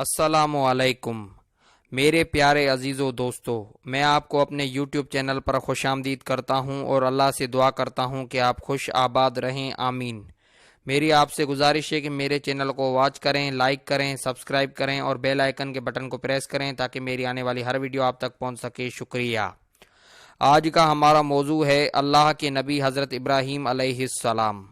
السلام علیکم میرے پیارے عزیزو دوستو، میں آپ کو اپنے یوٹیوب چینل پر خوش آمدید کرتا ہوں اور اللہ سے دعا کرتا ہوں کہ آپ خوش آباد رہیں، آمین۔ میری آپ سے گزارش ہے کہ میرے چینل کو واچ کریں، لائک کریں، سبسکرائب کریں اور بیل آئیکن کے بٹن کو پریس کریں تاکہ میری آنے والی ہر ویڈیو آپ تک پہنچ سکے۔ شکریہ۔ آج کا ہمارا موضوع ہے اللہ کے نبی حضرت ابراہیم علیہ السلام۔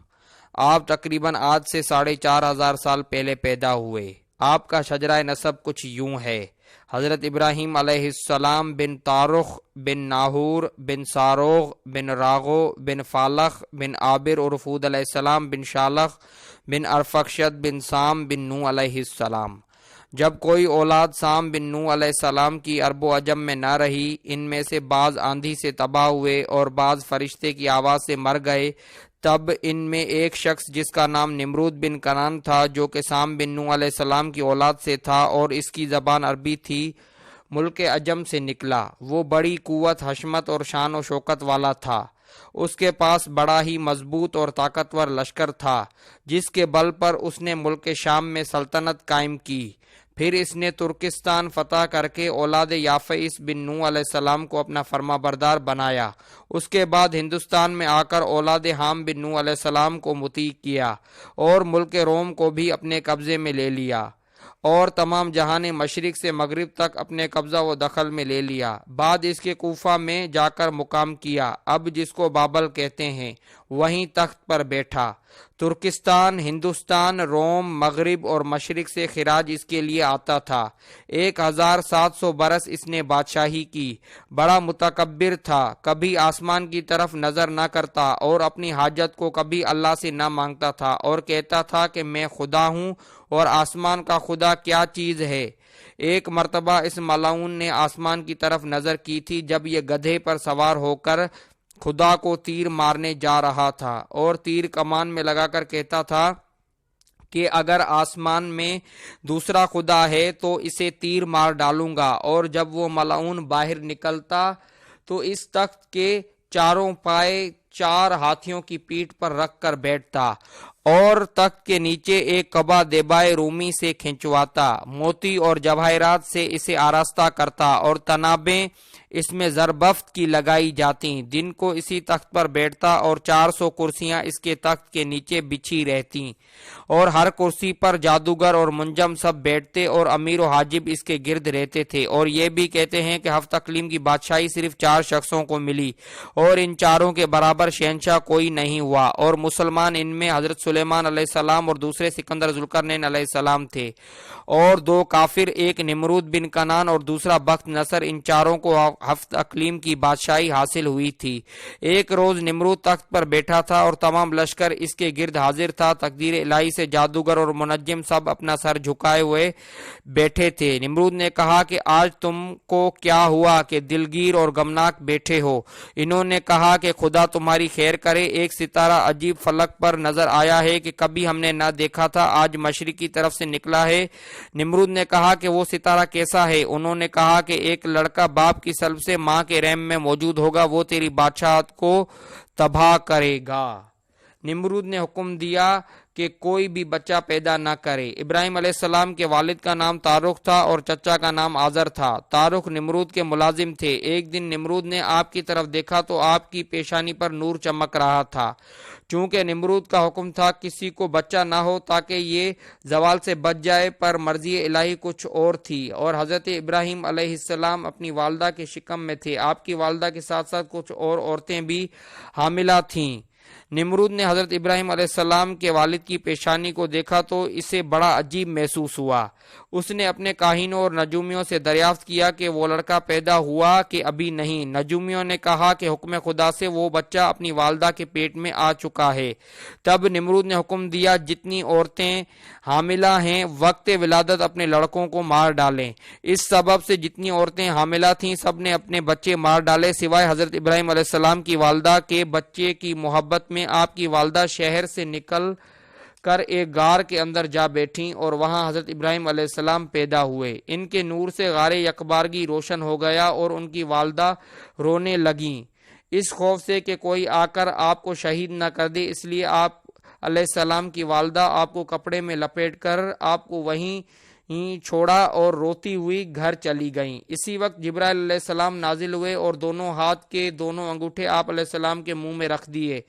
آپ تقریباً آج سے 4500 سال پہلے پیدا ہوئے۔ آپ کا شجرہ نسب کچھ یوں ہے: حضرت ابراہیم علیہ السلام بن تارخ بن ناہور بن ساروغ بن راغو بن فالخ بن عابر اور ہود علیہ السلام بن شالخ بن ارفخشد بن سام بن نوح علیہ السلام۔ جب کوئی اولاد سام بن نوح علیہ السلام کی عرب و عجم میں نہ رہی، ان میں سے بعض آندھی سے تباہ ہوئے اور بعض فرشتے کی آواز سے مر گئے، تب ان میں ایک شخص جس کا نام نمرود بن کنان تھا، جو کہ سام بن نوح علیہ السلام کی اولاد سے تھا اور اس کی زبان عربی تھی، ملک عجم سے نکلا۔ وہ بڑی قوت، حشمت اور شان و شوکت والا تھا۔ اس کے پاس بڑا ہی مضبوط اور طاقتور لشکر تھا، جس کے بل پر اس نے ملک شام میں سلطنت قائم کی۔ پھر اس نے ترکستان فتح کر کے اولاد یافعیس بن نوح علیہ السلام کو اپنا فرما بردار بنایا۔ اس کے بعد ہندوستان میں آ کر اولاد حام بن نوح علیہ السلام کو مطیع کیا اور ملک روم کو بھی اپنے قبضے میں لے لیا اور تمام جہان مشرق سے مغرب تک اپنے قبضہ و دخل میں لے لیا۔ بعد اس کے کوفہ میں جا کر مقام کیا، اب جس کو بابل کہتے ہیں، وہیں تخت پر بیٹھا۔ ترکستان، ہندوستان، روم، مغرب اور مشرق سے خراج اس کے لیے آتا تھا۔ 1700 برس اس نے بادشاہی کی۔ بڑا متکبر تھا، کبھی آسمان کی طرف نظر نہ کرتا اور اپنی حاجت کو کبھی اللہ سے نہ مانگتا تھا اور کہتا تھا کہ میں خدا ہوں اور آسمان کا خدا کیا چیز ہے۔ ایک مرتبہ اس ملعون نے آسمان کی طرف نظر کی تھی جب یہ گدھے پر سوار ہو کر خدا کو تیر مارنے جا رہا تھا اور تیر کمان میں لگا کر کہتا تھا کہ اگر آسمان میں دوسرا خدا ہے تو اسے تیر مار ڈالوں گا۔ اور جب وہ ملعون باہر نکلتا تو اس تخت کے چاروں پائے 4 ہاتھیوں کی پیٹھ پر رکھ کر بیٹھتا اور تخت کے نیچے ایک قبا دیبائے رومی سے کھنچواتا، موتی اور جواہرات سے اسے آراستہ کرتا اور تنابیں اس میں زربفت کی لگائی جاتی۔ دن کو اسی تخت پر بیٹھتا اور 400 کرسیاں اس کے تخت کے نیچے بچھی رہتی اور ہر کرسی پر جادوگر اور منجم سب بیٹھتے اور امیر و حاجب اس کے گرد رہتے تھے۔ اور یہ بھی کہتے ہیں کہ ہفت اقلیم کی بادشاہی صرف 4 شخصوں کو ملی اور ان چاروں کے برابر شہنشاہ کوئی نہیں ہوا، اور مسلمان ان میں حضرت سلیمان علیہ السلام اور دوسرے سکندر ذوالقرنین علیہ السلام تھے، اور 2 کافر، ایک نمرود بن کنان اور دوسرا بخت نصر، ان چاروں کو ہفت اقلیم کی بادشاہی حاصل ہوئی تھی۔ ایک روز نمرود تخت پر بیٹھا تھا اور تمام لشکر اس کے گرد حاضر تھا۔ تقدیر الہی سے جادوگر اور منجم سب اپنا سر جھکائے ہوئے بیٹھے تھے۔ نمرود نے کہا کہ آج تم کو کیا ہوا کہ دلگیر اور غمناک بیٹھے ہو؟ انہوں نے کہا کہ خدا تمہاری خیر کرے، ایک ستارہ عجیب فلک پر نظر آیا ہے کہ کبھی ہم نے نہ دیکھا تھا، آج مشرق کی طرف سے نکلا ہے۔ نمرود نے کہا کہ وہ ستارہ کیسا ہے؟ انہوں نے کہا کہ ایک لڑکا باپ کی سلب سے ماں کے رحم میں موجود ہوگا، وہ تیری بادشاہت کو تباہ کرے گا۔ نمرود نے حکم دیا کہ کوئی بھی بچہ پیدا نہ کرے۔ ابراہیم علیہ السلام کے والد کا نام تارخ تھا اور چچا کا نام آزر تھا۔ تارخ نمرود کے ملازم تھے۔ ایک دن نمرود نے آپ کی طرف دیکھا تو آپ کی پیشانی پر نور چمک رہا تھا۔ چونکہ نمرود کا حکم تھا کسی کو بچہ نہ ہو تاکہ یہ زوال سے بچ جائے، پر مرضی الہی کچھ اور تھی، اور حضرت ابراہیم علیہ السلام اپنی والدہ کے شکم میں تھے۔ آپ کی والدہ کے ساتھ ساتھ کچھ اور عورتیں بھی حاملہ تھیں۔ نمرود نے حضرت ابراہیم علیہ السلام کے والد کی پیشانی کو دیکھا تو اسے بڑا عجیب محسوس ہوا۔ اس نے اپنے کاہنوں اور نجومیوں سے دریافت کیا کہ وہ لڑکا پیدا ہوا کہ ابھی نہیں۔ نجومیوں نے کہا کہ حکم خدا سے وہ بچہ اپنی والدہ کے پیٹ میں آ چکا ہے۔ تب نمرود نے حکم دیا جتنی عورتیں حاملہ ہیں وقت ولادت اپنے لڑکوں کو مار ڈالیں۔ اس سبب سے جتنی عورتیں حاملہ تھیں سب نے اپنے بچے مار ڈالے سوائے حضرت ابراہیم علیہ السلام کی والدہ کے بچے کی محبت میں آپ کی والدہ شہر سے نکل کر ایک غار کے اندر جا بیٹھیں اور وہاں حضرت ابراہیم علیہ السلام پیدا ہوئے۔ ان کے نور سے غار یکبارگی روشن ہو گیا اور ان کی والدہ رونے لگیں، اس خوف سے کہ کوئی آ کر آپ کو شہید نہ کر دے، اس لیے آپ علیہ السلام کی والدہ آپ کو کپڑے میں لپیٹ کر آپ کو وہیں چھوڑا اور روتی ہوئی گھر چلی گئیں۔ اسی وقت جبرائیل علیہ السلام نازل ہوئے اور دونوں ہاتھ کے دونوں انگوٹھے آپ علیہ السلام کے منہ میں رکھ دیے۔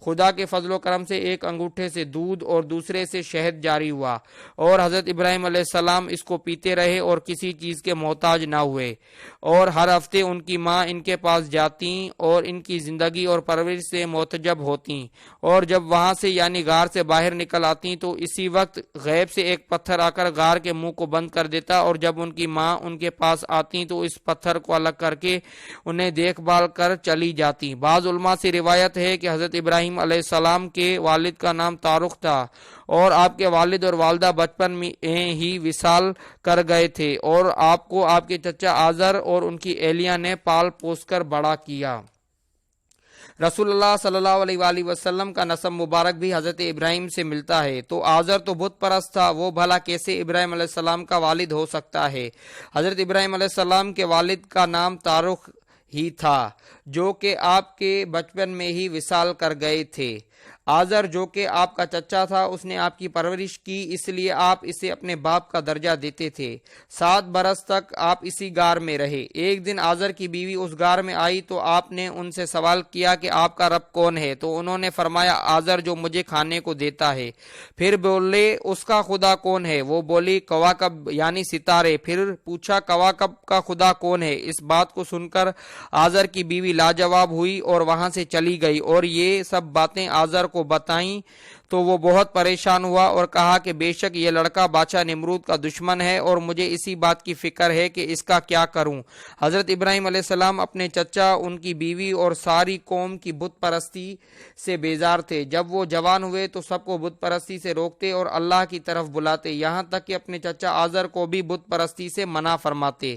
خدا کے فضل و کرم سے ایک انگوٹھے سے دودھ اور دوسرے سے شہد جاری ہوا اور حضرت ابراہیم علیہ السلام اس کو پیتے رہے اور کسی چیز کے محتاج نہ ہوئے، اور ہر ہفتے ان کی ماں ان کے پاس جاتیں اور ان کی زندگی اور پرورش سے متعجب ہوتیں، اور جب وہاں سے یعنی غار سے باہر نکل آتی تو اسی وقت غیب سے ایک پتھر آ کر غار کے منہ کو بند کر دیتا، اور جب ان کی ماں ان کے پاس آتی تو اس پتھر کو الگ کر کے انہیں دیکھ بھال کر چلی جاتی۔ بعض علماء سے روایت ہے کہ حضرت ابراہیم علیہ السلام کے والد کا نام طارق تھا، اور آپ کے والد اور والدہ بچپن میں ہی وصال کر گئے تھے، اور آپ کو آپ کے چچا آزر اور ان کی اہلیہ نے پال پوس کر بڑا کیا۔ رسول اللہ صلی اللہ علیہ وآلہ وسلم کا نسب مبارک بھی حضرت ابراہیم سے ملتا ہے، تو آزر تو بت پرست تھا، وہ بھلا کیسے ابراہیم علیہ السلام کا والد ہو سکتا ہے؟ حضرت ابراہیم علیہ السلام کے والد کا نام طارق ہی تھا، جو کہ آپ کے بچپن میں ہی وصال کر گئے تھے۔ آزر جو کہ آپ کا چچا تھا، اس نے آپ کی پرورش کی، اس لیے آپ اسے اپنے باپ کا درجہ دیتے تھے۔ 7 برس تک آپ اسی غار میں رہے۔ ایک دن آزر کی بیوی اس غار میں آئی تو آپ نے ان سے سوال کیا کہ آپ کا رب کون ہے؟ تو انہوں نے فرمایا آزر جو مجھے کھانے کو دیتا ہے۔ پھر بولے اس کا خدا کون ہے؟ وہ بولی کواکب یعنی ستارے۔ پھر پوچھا کواکب کا خدا کون ہے؟ اس بات کو سن کر آزر کی بیوی لاجواب ہوئی اور وہاں سے چلی گئی، اور یہ سب باتیں آزر کو بتائیں تو وہ بہت پریشان ہوا اور کہا کہ بے شک یہ لڑکا بادشاہ نمرود کا دشمن ہے، اور مجھے اسی بات کی فکر ہے کہ اس کا کیا کروں۔ حضرت ابراہیم علیہ السلام اپنے چچا، ان کی بیوی اور ساری قوم کی بت پرستی سے بیزار تھے۔ جب وہ جوان ہوئے تو سب کو بت پرستی سے روکتے اور اللہ کی طرف بلاتے، یہاں تک کہ اپنے چچا آزر کو بھی بت پرستی سے منع فرماتے۔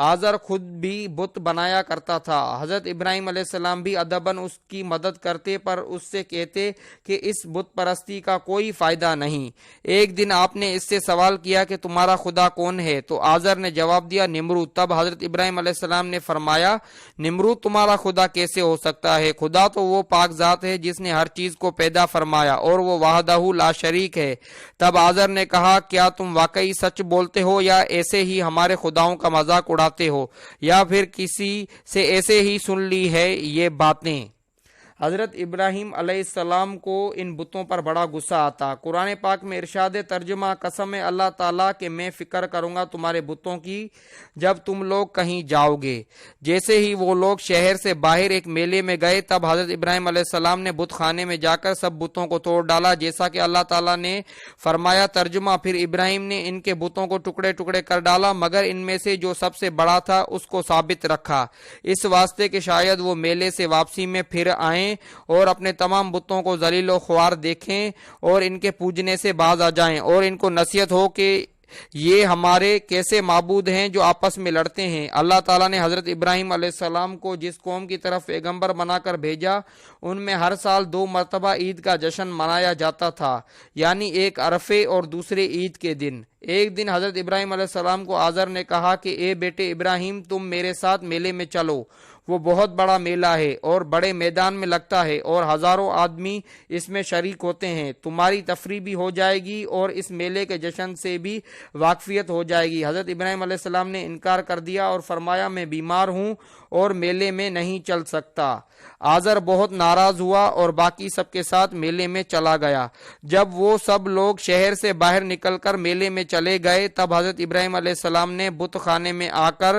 آزر خود بھی بت بنایا کرتا تھا۔ حضرت ابراہیم علیہ السلام بھی ادباً اس کی مدد کرتے، پر اس سے کہتے کہ اس بت پرستی کا کوئی فائدہ نہیں۔ ایک دن آپ نے اس سے سوال کیا کہ تمہارا خدا کون ہے؟ تو آزر نے جواب دیا نمرود۔ تب حضرت ابراہیم علیہ السلام نے فرمایا نمرود تمہارا خدا کیسے ہو سکتا ہے؟ خدا تو وہ پاک ذات ہے جس نے ہر چیز کو پیدا فرمایا، اور وہ وحدہ لا شریک ہے۔ تب آزر نے کہا کیا تم واقعی سچ بولتے ہو، یا ایسے ہی ہمارے خداؤں کا مذاق اڑاتے ہو، یا پھر کسی سے ایسے ہی سن لی ہے یہ باتیں؟ حضرت ابراہیم علیہ السلام کو ان بتوں پر بڑا غصہ آتا۔ قرآن پاک میں ارشاد ترجمہ قسم ہے اللہ تعالیٰ کہ میں فکر کروں گا تمہارے بتوں کی جب تم لوگ کہیں جاؤ گے۔ جیسے ہی وہ لوگ شہر سے باہر ایک میلے میں گئے، تب حضرت ابراہیم علیہ السلام نے بت خانے میں جا کر سب بتوں کو توڑ ڈالا، جیسا کہ اللہ تعالیٰ نے فرمایا۔ ترجمہ پھر ابراہیم نے ان کے بتوں کو ٹکڑے ٹکڑے کر ڈالا، مگر ان میں سے جو سب سے بڑا تھا اس کو ثابت رکھا، اس واسطے کہ شاید وہ میلے سے واپسی میں پھر آئیں اور اپنے تمام بتوں کو ذلیل و خوار دیکھیں اور ان کے پوجنے سے باز آ جائیں، اور ان کو نصیحت ہو کہ یہ ہمارے کیسے معبود ہیں جو آپس میں لڑتے ہیں۔ اللہ تعالیٰ نے حضرت ابراہیم علیہ السلام کو جس قوم کی طرف پیغمبر بنا کر بھیجا، ان میں ہر سال 2 مرتبہ عید کا جشن منایا جاتا تھا، یعنی ایک عرفے اور دوسرے عید کے دن۔ ایک دن حضرت ابراہیم علیہ السلام کو آزر نے کہا کہ اے بیٹے ابراہیم تم میرے ساتھ میلے میں چلو، وہ بہت بڑا میلہ ہے اور بڑے میدان میں لگتا ہے اور ہزاروں آدمی اس میں شریک ہوتے ہیں، تمہاری تفریح بھی ہو جائے گی اور اس میلے کے جشن سے بھی واقفیت ہو جائے گی۔ حضرت ابراہیم علیہ السلام نے انکار کر دیا اور فرمایا میں بیمار ہوں اور میلے میں نہیں چل سکتا۔ آزر بہت ناراض ہوا اور باقی سب کے ساتھ میلے میں چلا گیا۔ جب وہ سب لوگ شہر سے باہر نکل کر میلے میں چلے گئے، تب حضرت ابراہیم علیہ السلام نے بت خانے میں آ کر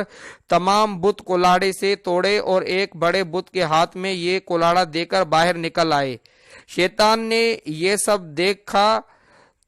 تمام بت کلاڑے سے توڑے اور ایک بڑے بت کے ہاتھ میں یہ کلاڑا دے کر باہر نکل آئے۔ شیطان نے یہ سب دیکھا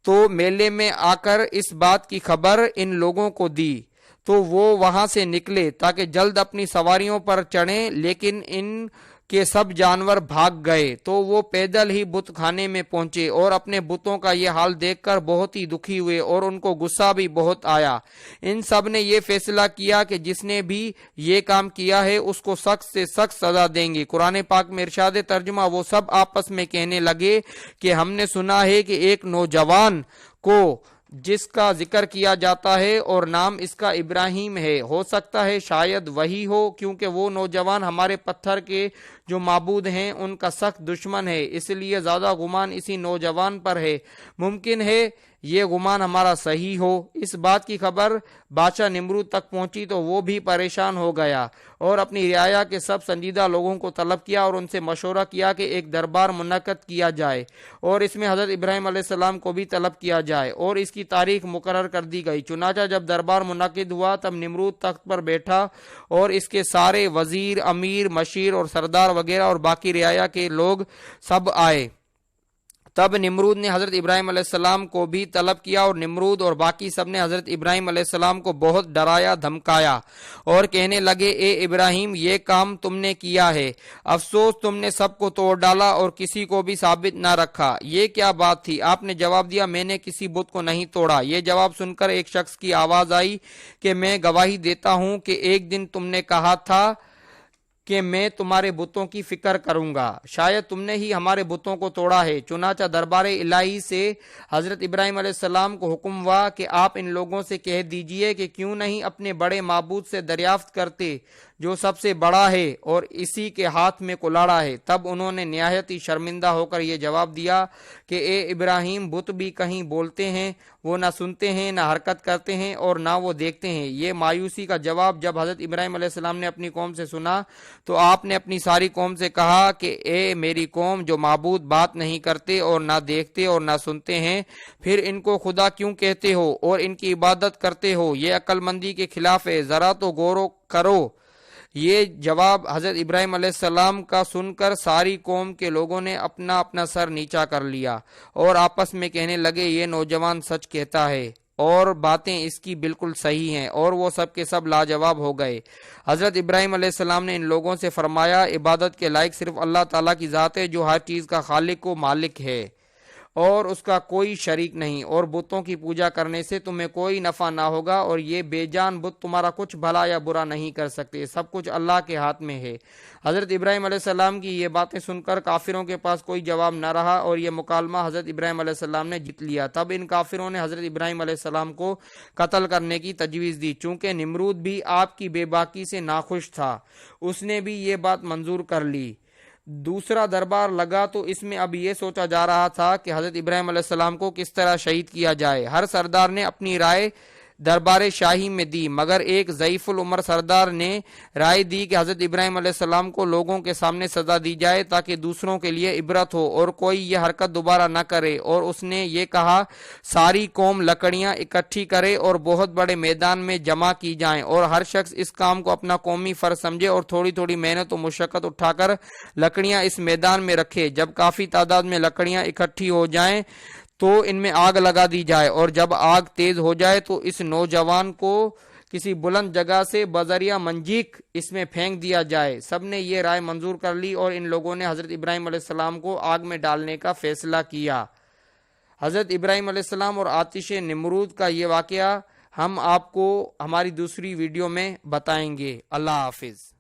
تو میلے میں آ کر اس بات کی خبر ان لوگوں کو دی، تو وہ وہاں سے نکلے تاکہ جلد اپنی سواریوں پر چڑھیں، لیکن ان کے سب جانور بھاگ گئے۔ تو وہ پیدل ہی بت خانے میں پہنچے اور اپنے بتوں کا یہ حال دیکھ کر بہت ہی دکھی ہوئے اور ان کو غصہ بھی بہت آیا۔ ان سب نے یہ فیصلہ کیا کہ جس نے بھی یہ کام کیا ہے اس کو سخت سے سخت سزا دیں گے۔ قرآن پاک میں ارشاد ترجمہ وہ سب آپس میں کہنے لگے کہ ہم نے سنا ہے کہ ایک نوجوان کو جس کا ذکر کیا جاتا ہے اور نام اس کا ابراہیم ہے، ہو سکتا ہے شاید وہی ہو، کیونکہ وہ نوجوان ہمارے پتھر کے جو معبود ہیں ان کا سخت دشمن ہے، اس لیے زیادہ گمان اسی نوجوان پر ہے۔ ممکن ہے یہ گمان ہمارا صحیح ہو۔ اس بات کی خبر بادشاہ نمرود تک پہنچی تو وہ بھی پریشان ہو گیا اور اپنی رعایا کے سب سنجیدہ لوگوں کو طلب کیا اور ان سے مشورہ کیا کہ ایک دربار منعقد کیا جائے اور اس میں حضرت ابراہیم علیہ السلام کو بھی طلب کیا جائے اور اس کی تاریخ مقرر کر دی گئی۔ چنانچہ جب دربار منعقد ہوا تب نمرود تخت پر بیٹھا اور اس کے سارے وزیر، امیر، مشیر اور سردار وغیرہ اور باقی رعایا کے لوگ سب آئے۔ تب نمرود نے حضرت ابراہیم علیہ السلام کو بھی طلب کیا اور نمرود اور باقی سب نے حضرت ابراہیم علیہ السلام کو بہت ڈرایا دھمکایا اور کہنے لگے، اے ابراہیم، یہ کام تم نے کیا ہے، افسوس تم نے سب کو توڑ ڈالا اور کسی کو بھی ثابت نہ رکھا۔ یہ کیا بات تھی؟ آپ نے جواب دیا، میں نے کسی بت کو نہیں توڑا۔ یہ جواب سن کر ایک شخص کی آواز آئی کہ میں گواہی دیتا ہوں کہ ایک دن تم نے کہا تھا کہ میں تمہارے بتوں کی فکر کروں گا، شاید تم نے ہی ہمارے بتوں کو توڑا ہے۔ چنانچہ دربار الہی سے حضرت ابراہیم علیہ السلام کو حکم ہوا کہ آپ ان لوگوں سے کہہ دیجئے کہ کیوں نہیں اپنے بڑے معبود سے دریافت کرتے جو سب سے بڑا ہے اور اسی کے ہاتھ میں کلاڑا ہے۔ تب انہوں نے نہایت ہی شرمندہ ہو کر یہ جواب دیا کہ اے ابراہیم، بت بھی کہیں بولتے ہیں، وہ نہ سنتے ہیں، نہ حرکت کرتے ہیں اور نہ وہ دیکھتے ہیں۔ یہ مایوسی کا جواب جب حضرت ابراہیم علیہ السلام نے اپنی قوم سے سنا تو آپ نے اپنی ساری قوم سے کہا کہ اے میری قوم، جو معبود بات نہیں کرتے اور نہ دیکھتے اور نہ سنتے ہیں، پھر ان کو خدا کیوں کہتے ہو اور ان کی عبادت کرتے ہو؟ یہ عقل مندی کے خلاف ہے، ذرا تو غور کرو۔ یہ جواب حضرت ابراہیم علیہ السلام کا سن کر ساری قوم کے لوگوں نے اپنا اپنا سر نیچا کر لیا اور آپس میں کہنے لگے، یہ نوجوان سچ کہتا ہے اور باتیں اس کی بالکل صحیح ہیں، اور وہ سب کے سب لاجواب ہو گئے۔ حضرت ابراہیم علیہ السلام نے ان لوگوں سے فرمایا، عبادت کے لائق صرف اللہ تعالیٰ کی ذات ہے جو ہر چیز کا خالق و مالک ہے اور اس کا کوئی شریک نہیں، اور بتوں کی پوجا کرنے سے تمہیں کوئی نفع نہ ہوگا اور یہ بے جان بت تمہارا کچھ بھلا یا برا نہیں کر سکتے، سب کچھ اللہ کے ہاتھ میں ہے۔ حضرت ابراہیم علیہ السلام کی یہ باتیں سن کر کافروں کے پاس کوئی جواب نہ رہا اور یہ مکالمہ حضرت ابراہیم علیہ السلام نے جیت لیا۔ تب ان کافروں نے حضرت ابراہیم علیہ السلام کو قتل کرنے کی تجویز دی۔ چونکہ نمرود بھی آپ کی بے باکی سے ناخوش تھا، اس نے بھی یہ بات منظور کر لی۔ دوسرا دربار لگا تو اس میں اب یہ سوچا جا رہا تھا کہ حضرت ابراہیم علیہ السلام کو کس طرح شہید کیا جائے۔ ہر سردار نے اپنی رائے دربار شاہی میں دی، مگر ایک ضعیف العمر سردار نے رائے دی کہ حضرت ابراہیم علیہ السلام کو لوگوں کے سامنے سزا دی جائے تاکہ دوسروں کے لیے عبرت ہو اور کوئی یہ حرکت دوبارہ نہ کرے، اور اس نے یہ کہا، ساری قوم لکڑیاں اکٹھی کرے اور بہت بڑے میدان میں جمع کی جائیں اور ہر شخص اس کام کو اپنا قومی فرض سمجھے اور تھوڑی تھوڑی محنت و مشقت اٹھا کر لکڑیاں اس میدان میں رکھے۔ جب کافی تعداد میں لکڑیاں اکٹھی ہو جائیں تو ان میں آگ لگا دی جائے، اور جب آگ تیز ہو جائے تو اس نوجوان کو کسی بلند جگہ سے بذریعہ منجیک اس میں پھینک دیا جائے۔ سب نے یہ رائے منظور کر لی اور ان لوگوں نے حضرت ابراہیم علیہ السلام کو آگ میں ڈالنے کا فیصلہ کیا۔ حضرت ابراہیم علیہ السلام اور آتش نمرود کا یہ واقعہ ہم آپ کو ہماری دوسری ویڈیو میں بتائیں گے۔ اللہ حافظ۔